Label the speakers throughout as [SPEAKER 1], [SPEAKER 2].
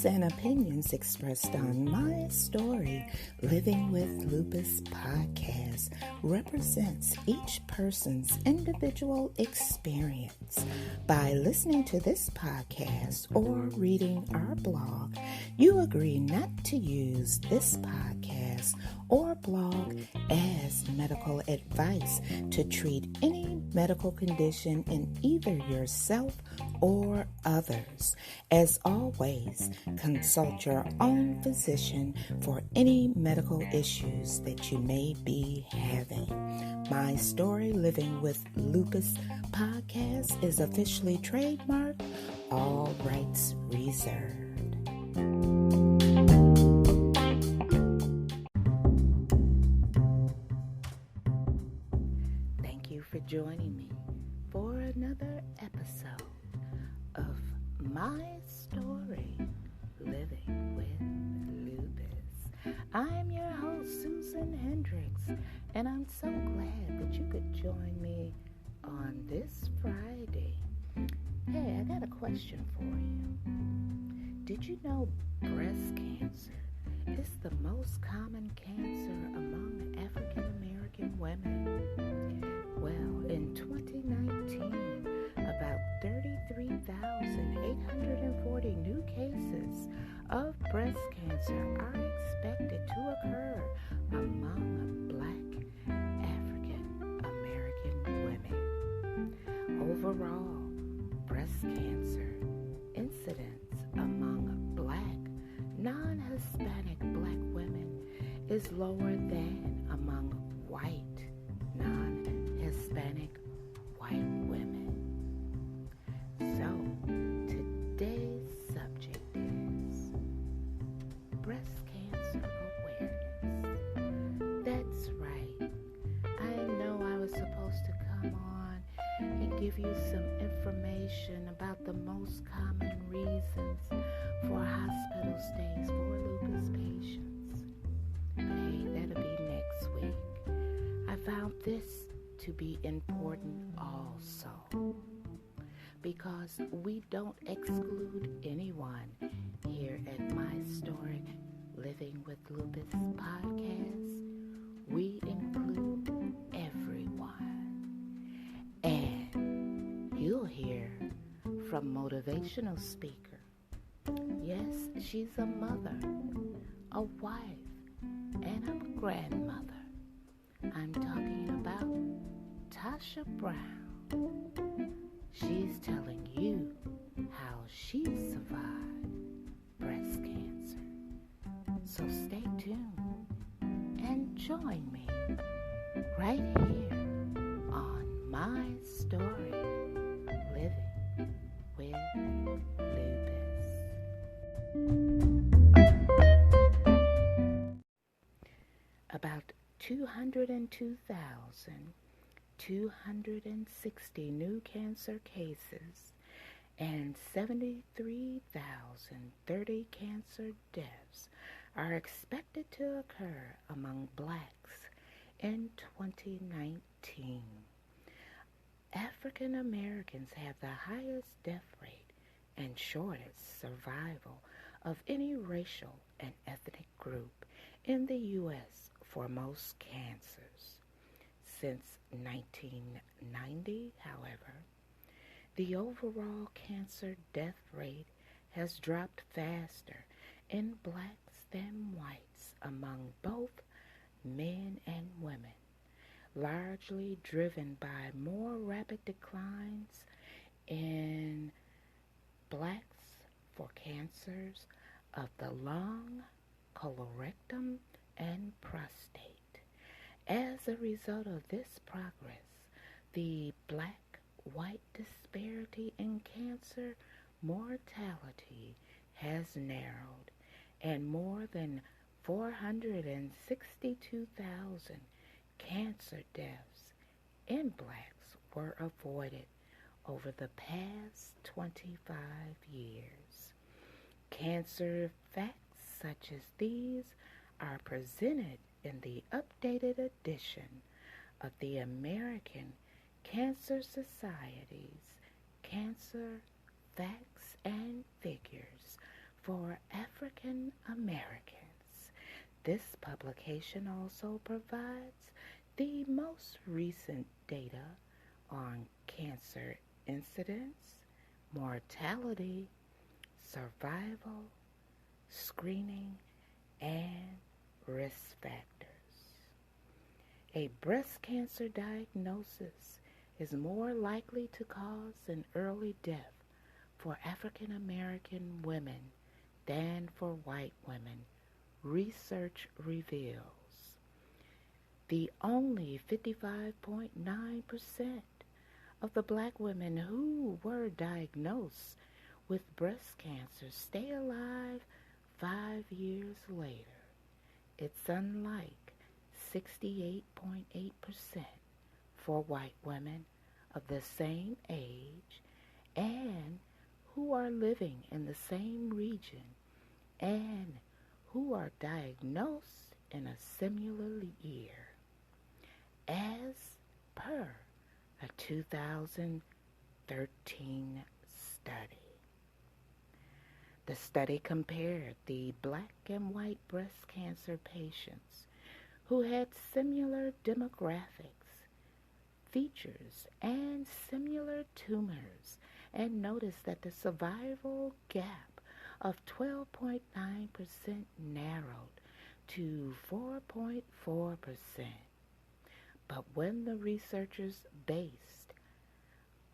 [SPEAKER 1] views and opinions expressed on My Story Living with Lupus podcast represents each person's individual experience. By listening to this podcast or reading our blog, you agree not to use this podcast or blog as medical advice to treat any medical condition in either yourself or others. As always, consult your own physician for any medical issues that you may be having. My Story Living with Lupus podcast is officially trademarked, all rights reserved. Thank you for joining me for another episode of My Story Living with Lupus. I'm your host, Susan Hendricks, and I'm so glad that you could join me on this Friday. Hey, I got a question for you. Did you know breast cancer is the most common cancer among African American women? Well, in 2019, about 33,840 new cases of breast cancer are expected to occur among Black African American women. Overall, breast cancer incidence among Black, non-Hispanic Black women is lower than among white, non-Hispanic white women. So, today's subject is breast cancer awareness. That's right. I know I was supposed to come on and give you some information about the most common reasons for hospital stays for lupus patients. But hey, that'll be next week. I found this to be important also, because we don't exclude anyone here at My Story Living with Lupus podcast. We include everyone. And you'll hear from Motivational Speaker. Yes, she's a mother, a wife, and a grandmother. I'm talking about Tasha Brown. She's telling you how she survived breast cancer. So stay tuned and join me right here on My Story Living with Lupus. About 202,260 new cancer cases and 73,030 cancer deaths are expected to occur among Blacks in 2019. African Americans have the highest death rate and shortest survival of any racial and ethnic group in the U.S. for most cancers. Since 1990, however, the overall cancer death rate has dropped faster in Blacks than whites among both men and women, largely driven by more rapid declines in Blacks for cancers of the lung, colorectal, and prostate. As a result of this progress, the Black-white disparity in cancer mortality has narrowed, and more than 462,000 cancer deaths in Blacks were avoided over the past 25 years. Cancer facts such as these are presented in the updated edition of the American Cancer Society's Cancer Facts and Figures for African Americans. This publication also provides the most recent data on cancer incidence, mortality, survival, screening, and risk factors. A breast cancer diagnosis is more likely to cause an early death for African American women than for white women, research reveals. The only 55.9% of the black women who were diagnosed with breast cancer stay alive 5 years later. It's unlike 68.8% for white women of the same age and who are living in the same region and who are diagnosed in a similar year, as per a 2013 study. The study compared the black and white breast cancer patients who had similar demographics, features, and similar tumors, and noticed that the survival gap of 12.9% narrowed to 4.4%. But when the researchers based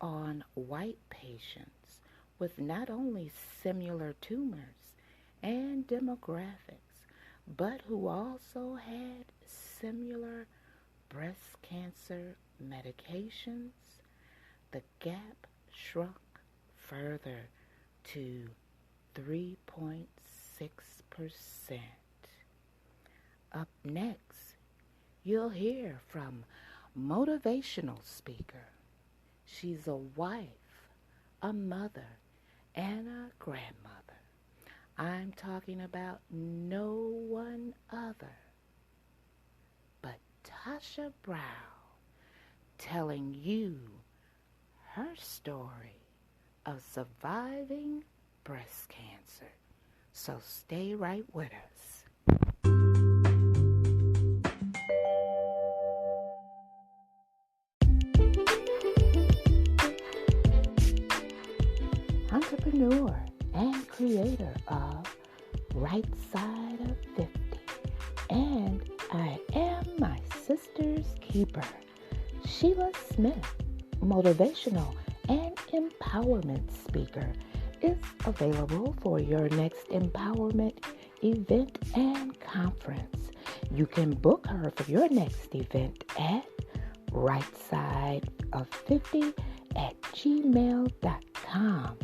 [SPEAKER 1] on white patients with not only similar tumors and demographics, but who also had similar breast cancer medications, the gap shrunk further to 3.6%. Up next, you'll hear from Motivational Speaker. She's a wife, a mother, and a grandmother. I'm talking about no one other but Tasha Brown, telling you her story of surviving breast cancer. So stay right with us. Entrepreneur and creator of Right Side of 50, and I am my sister's keeper, Sheila Smith, motivational and empowerment speaker, is available for your next empowerment event and conference. You can book her for your next event at rightsideof50@gmail.com.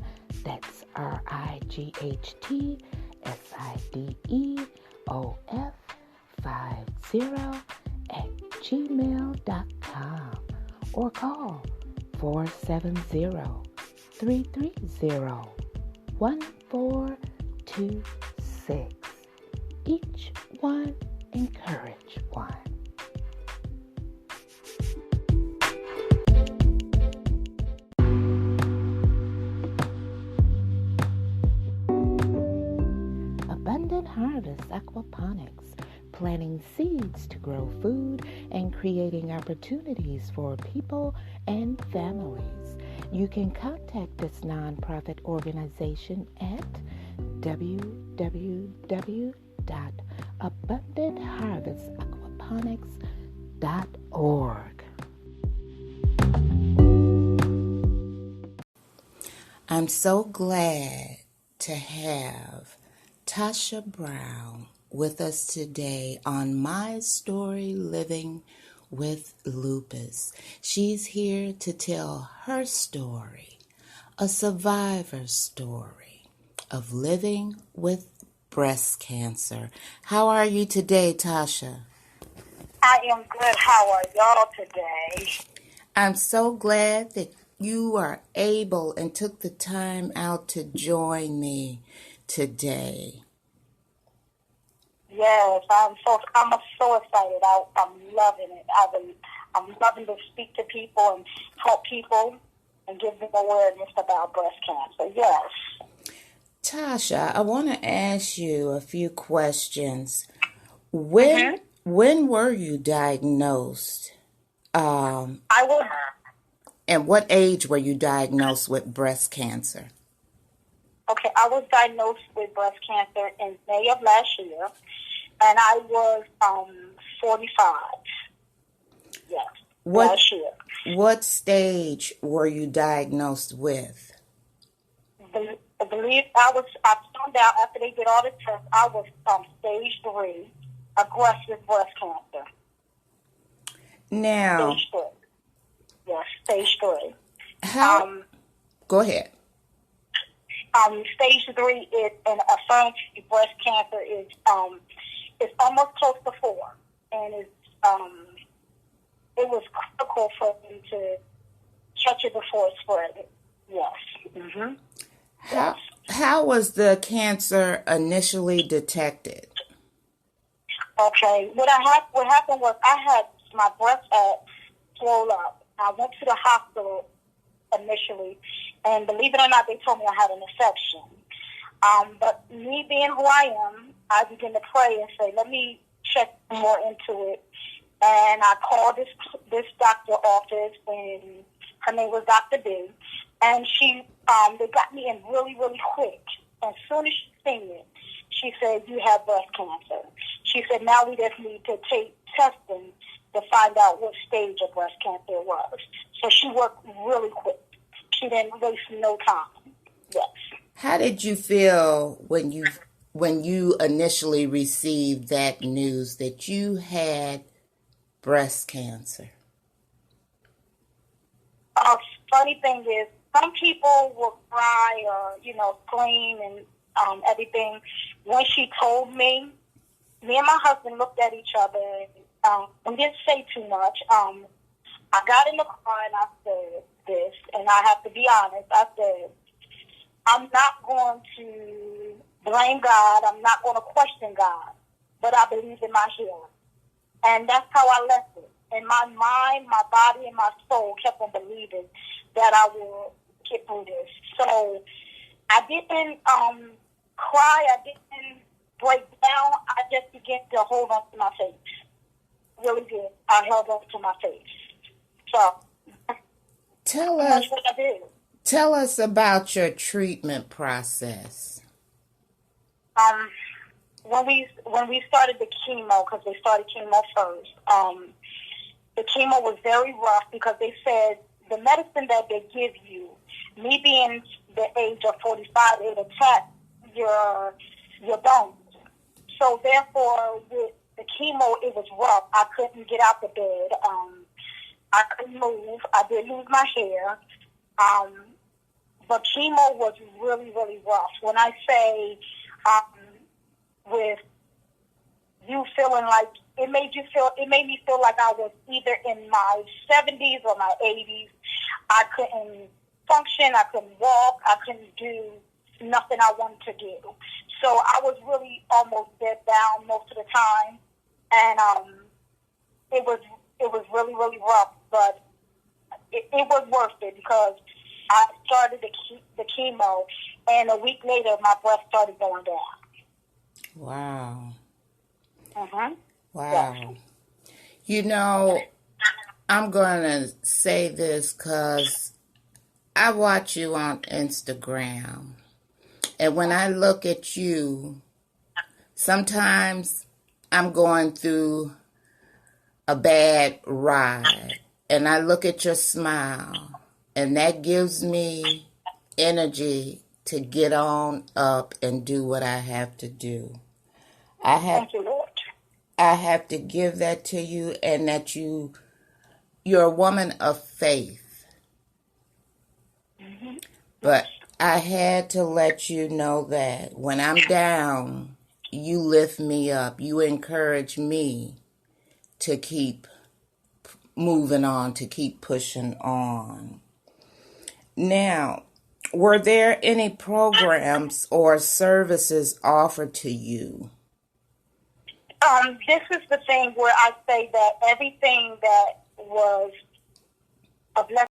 [SPEAKER 1] That's RIGHTSIDEOF50@gmail.com, or call 470-330-1426. Each one encourage one. Abundant Harvest Aquaponics, planting seeds to grow food and creating opportunities for people and families. You can contact this nonprofit organization at www.abundantharvestaquaponics.org. I'm so glad to have Tasha Brown with us today on My Story Living with Lupus. She's here to tell her story, a survivor story of living with breast cancer. How are you today, Tasha?
[SPEAKER 2] I am good. How are y'all today?
[SPEAKER 1] I'm so glad that you are able and took the time out to join me today.
[SPEAKER 2] Yes, I'm so excited. I'm loving it. I'm loving to speak to people and help people and give them awareness about breast cancer. Yes.
[SPEAKER 1] Tasha, I want to ask you a few questions.
[SPEAKER 2] Mm-hmm.
[SPEAKER 1] When were you diagnosed? Um,
[SPEAKER 2] I was
[SPEAKER 1] and what age were you diagnosed with breast cancer?
[SPEAKER 2] okay. I was diagnosed with breast cancer in May of last year, and I was 45. Yes,
[SPEAKER 1] What
[SPEAKER 2] last year.
[SPEAKER 1] what stage were you diagnosed with?
[SPEAKER 2] I believe I found out after they did all the tests, I was stage 3, aggressive breast cancer.
[SPEAKER 1] Now,
[SPEAKER 2] Stage 3. Yes, stage 3.
[SPEAKER 1] how? Go ahead.
[SPEAKER 2] Stage 3 is an affirmative breast cancer is almost close to 4, and it was critical for me to catch it before it spread. Yes. Mm-hmm.
[SPEAKER 1] How how was the cancer initially detected?
[SPEAKER 2] Okay. What happened was I had my breast swole up. I went to the hospital initially, and believe it or not, they told me I had an infection. But me being who I am, I began to pray and say, let me check more into it. And I called this doctor office, and her name was Dr. B. And they got me in really, really quick. As soon as she seen it, she said, you have breast cancer. She said, now we just need to take testing to find out what stage of breast cancer it was. So she worked really quick. She didn't waste no time. Yes.
[SPEAKER 1] How did you feel when you initially received that news that you had breast cancer?
[SPEAKER 2] Funny thing is, some people will cry or, scream and everything. When she told me, me and my husband looked at each other and we didn't say too much. I got in the car and I said this, and I have to be honest. I said, I'm not going to blame God. I'm not going to question God, but I believe in my healing. And that's how I left it. And my mind, my body, and my soul kept on believing that I will get through this. So I didn't cry. I didn't break down. I just began to hold on to my faith. Really did. I held on to my faith. So that's what I did.
[SPEAKER 1] Tell us about your treatment process.
[SPEAKER 2] When we started the chemo, because they started chemo first, the chemo was very rough because they said the medicine that they give you, me being the age of 45, it attacks your bones. So therefore, with the chemo, it was rough. I couldn't get out the bed. I couldn't move. I did lose my hair. But chemo was really, really rough. When I say with you feeling like it made me feel like I was either in my 70s or my 80s. I couldn't function. I couldn't walk. I couldn't do nothing I wanted to do. So I was really almost dead down most of the time, and it was really, really rough. But it was worth it because I started the chemo, and a week later my breast started going down.
[SPEAKER 1] Wow.
[SPEAKER 2] Mm-hmm.
[SPEAKER 1] Wow. Yeah. I'm going to say this because I watch you on Instagram. And when I look at you, sometimes I'm going through a bad ride. And I look at your smile. And that gives me energy to get on up and do what I have to do.
[SPEAKER 2] Thank you, Lord.
[SPEAKER 1] I have to give that to you, and that you're a woman of faith.
[SPEAKER 2] Mm-hmm.
[SPEAKER 1] But I had to let you know that when I'm down, you lift me up. You encourage me to keep moving on, to keep pushing on. Now, were there any programs or services offered to you?
[SPEAKER 2] This is the thing where I say that everything that was a blessing